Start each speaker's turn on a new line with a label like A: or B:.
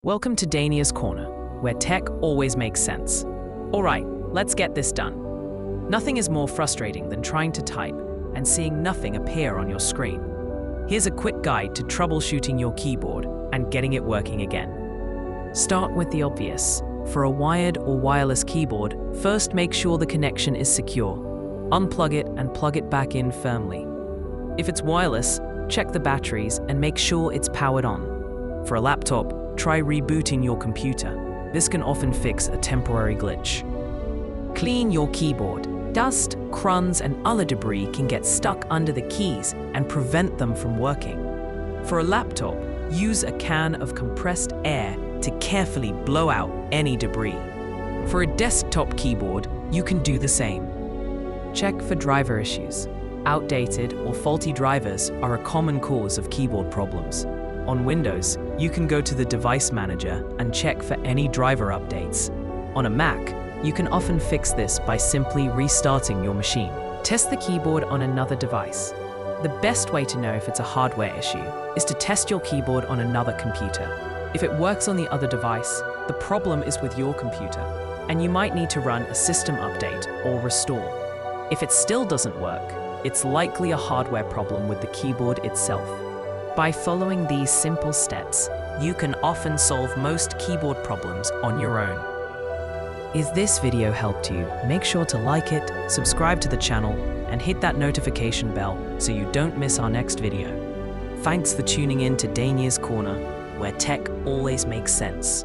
A: Welcome to Dania's Corner, where tech always makes sense. All right, let's get this done. Nothing is more frustrating than trying to type and seeing nothing appear on your screen. Here's a quick guide to troubleshooting your keyboard and getting it working again. Start with the obvious. For a wired or wireless keyboard, first make sure the connection is secure. Unplug it and plug it back in firmly. If it's wireless, check the batteries and make sure it's powered on. For a laptop, try rebooting your computer. This can often fix a temporary glitch. Clean your keyboard. Dust, crumbs, and other debris can get stuck under the keys and prevent them from working. For a laptop, use a can of compressed air to carefully blow out any debris. For a desktop keyboard, you can do the same. Check for driver issues. Outdated or faulty drivers are a common cause of keyboard problems. On Windows, you can go to the Device Manager and check for any driver updates. On a Mac, you can often fix this by simply restarting your machine. Test the keyboard on another device. The best way to know if it's a hardware issue is to test your keyboard on another computer. If it works on the other device, the problem is with your computer, and you might need to run a system update or restore. If it still doesn't work, it's likely a hardware problem with the keyboard itself. By following these simple steps, you can often solve most keyboard problems on your own. If this video helped you, make sure to like it, subscribe to the channel, and hit that notification bell so you don't miss our next video. Thanks for tuning in to Dania's Corner, where tech always makes sense.